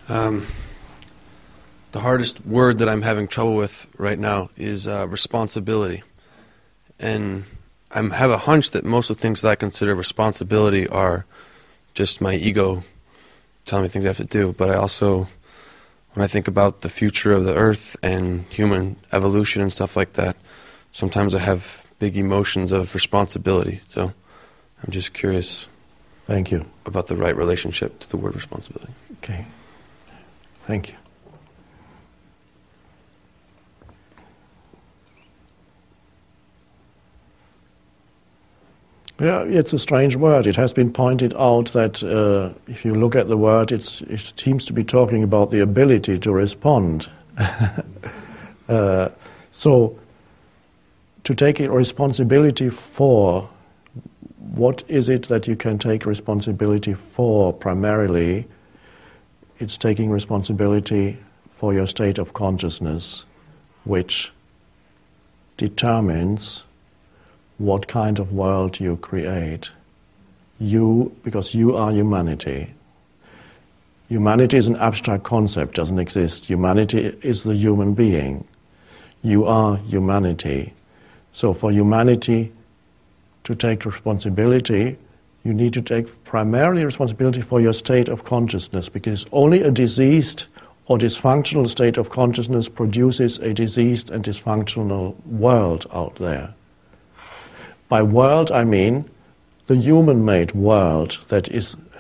The hardest word that I'm having trouble with right now is responsibility. And I have a hunch that most of the things that I consider responsibility are just my ego telling me things I have to do. But I also, when I think about the future of the earth and human evolution and stuff like that, sometimes I have big emotions of responsibility. So I'm just curious. Thank you. About the right relationship to the word responsibility. Okay. Thank you. Yeah, it's a strange word. It has been pointed out that if you look at the word, it seems to be talking about the ability to respond. So, to take responsibility for, what is it that you can take responsibility for primarily? It's taking responsibility for your state of consciousness, which determines what kind of world you create. Because you are humanity. Humanity is an abstract concept, doesn't exist. Humanity is the human being. You are humanity. So for humanity to take responsibility, you need to take primarily responsibility for your state of consciousness, because only a diseased or dysfunctional state of consciousness produces a diseased and dysfunctional world out there. By world, I mean the human-made world that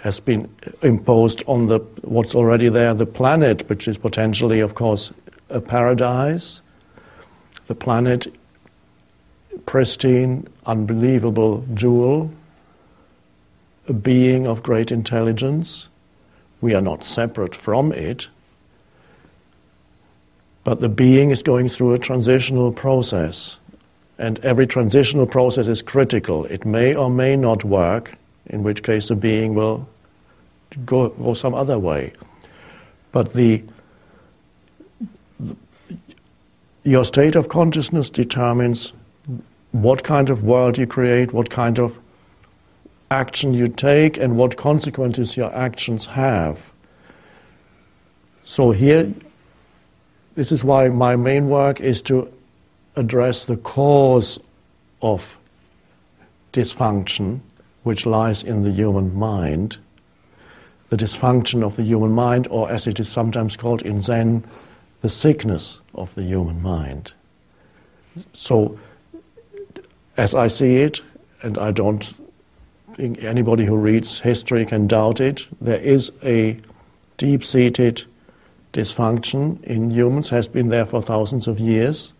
has been imposed on what's already there, the planet, which is potentially, of course, a paradise. The planet, pristine, unbelievable jewel, a being of great intelligence. We are not separate from it, but the being is going through a transitional process. And every transitional process is critical. It may or may not work, in which case the being will go some other way. But your state of consciousness determines what kind of world you create, what kind of action you take, and what consequences your actions have. So here, this is why my main work is to address the cause of dysfunction, which lies in the human mind, the dysfunction of the human mind, or as it is sometimes called in Zen, the sickness of the human mind. So, as I see it, and I don't think anybody who reads history can doubt it, there is a deep-seated dysfunction in humans, has been there for thousands of years.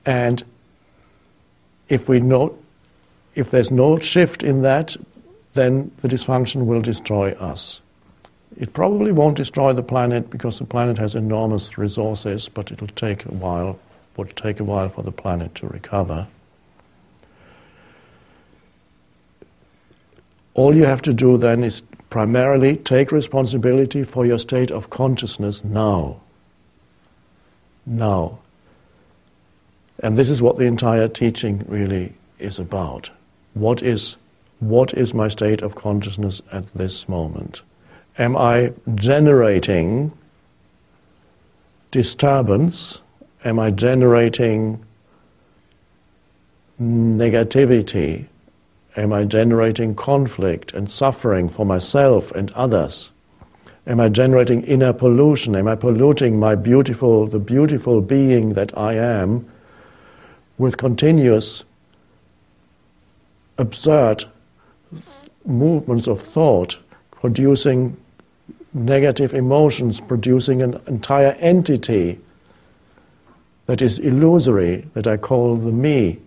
And if there's no shift in that, then the dysfunction will destroy us. It probably won't destroy the planet because the planet has enormous resources, but would take a while for the planet to recover. All you have to do then is primarily take responsibility for your state of consciousness now. Now. And this is what the entire teaching really is about. What is my state of consciousness at this moment? Am I generating disturbance? Am I generating negativity? Am I generating conflict and suffering for myself and others? Am I generating inner pollution? Am I polluting the beautiful being that I am with continuous absurd movements of thought, producing negative emotions, producing an entire entity that is illusory, that I call the me.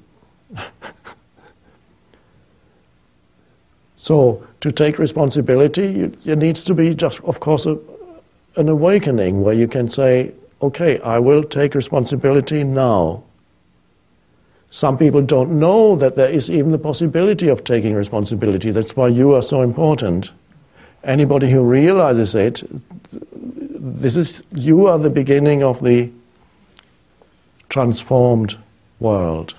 So, to take responsibility, there needs to be just, of course, an awakening where you can say, okay, I will take responsibility now. Some people don't know that there is even the possibility of taking responsibility. That's why you are so important. Anybody who realizes it, you are the beginning of the transformed world.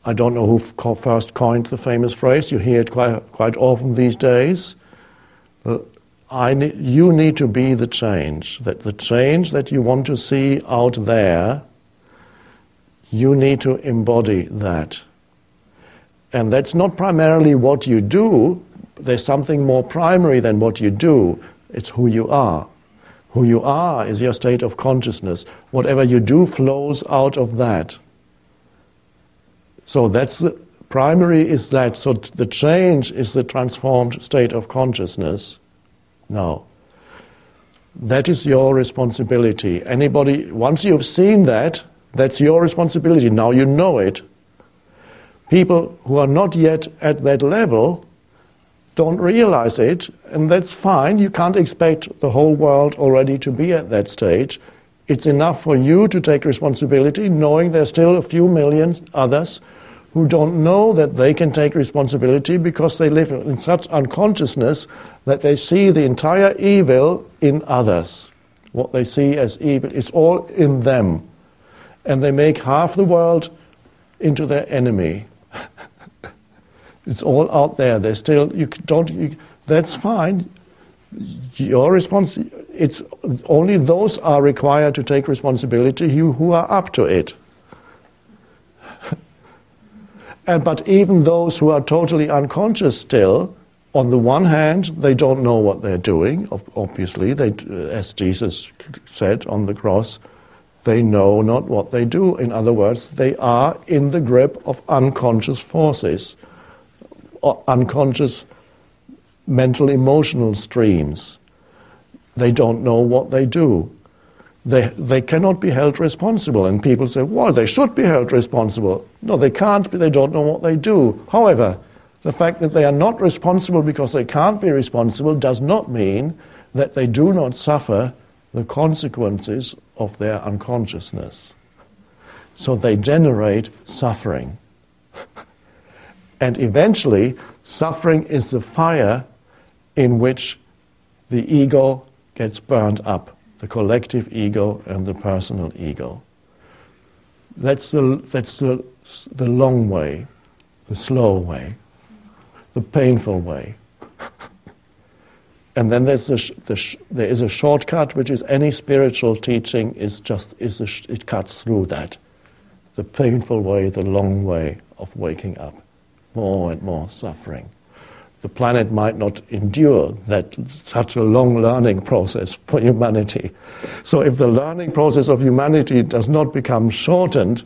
I don't know who first coined the famous phrase. You hear it quite often these days. you need to be the change. That the change that you want to see out there, you need to embody that. And that's not primarily what you do. There's something more primary than what you do. It's who you are. Who you are is your state of consciousness. Whatever you do flows out of that. So that's the primary is that. So the change is the transformed state of consciousness. Now, that is your responsibility. Anybody, once you've seen that, that's your responsibility. Now you know it. People who are not yet at that level don't realize it, and that's fine. You can't expect the whole world already to be at that stage. It's enough for you to take responsibility, knowing there's still a few million others who don't know that they can take responsibility because they live in such unconsciousness that they see the entire evil in others. What they see as evil, it's all in them. And they make half the world into their enemy. It's all out there. They're still, that's fine. Your it's only those are required to take responsibility who are up to it. But even those who are totally unconscious still, on the one hand, they don't know what they're doing. Obviously, as Jesus said on the cross, they know not what they do. In other words, they are in the grip of unconscious forces, or unconscious mental emotional streams. They don't know what they do. They cannot be held responsible. And people say, well, they should be held responsible. No, they can't be. They don't know what they do. However, the fact that they are not responsible because they can't be responsible does not mean that they do not suffer the consequences of their unconsciousness. So they generate suffering. And eventually, suffering is the fire in which the ego gets burned up, the collective ego and the personal ego. That's the long way, the slow way, the painful way. And then there is a shortcut, which is any spiritual teaching it cuts through that. The painful way, the long way of waking up. More and more suffering. The planet might not endure such a long learning process for humanity. So if the learning process of humanity does not become shortened,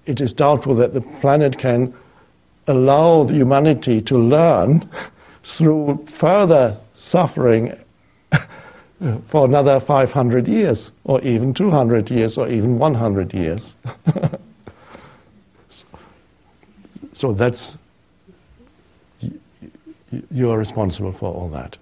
it is doubtful that the planet can allow the humanity to learn through further suffering for another 500 years, or even 200 years, or even 100 years. So that's, you are responsible for all that.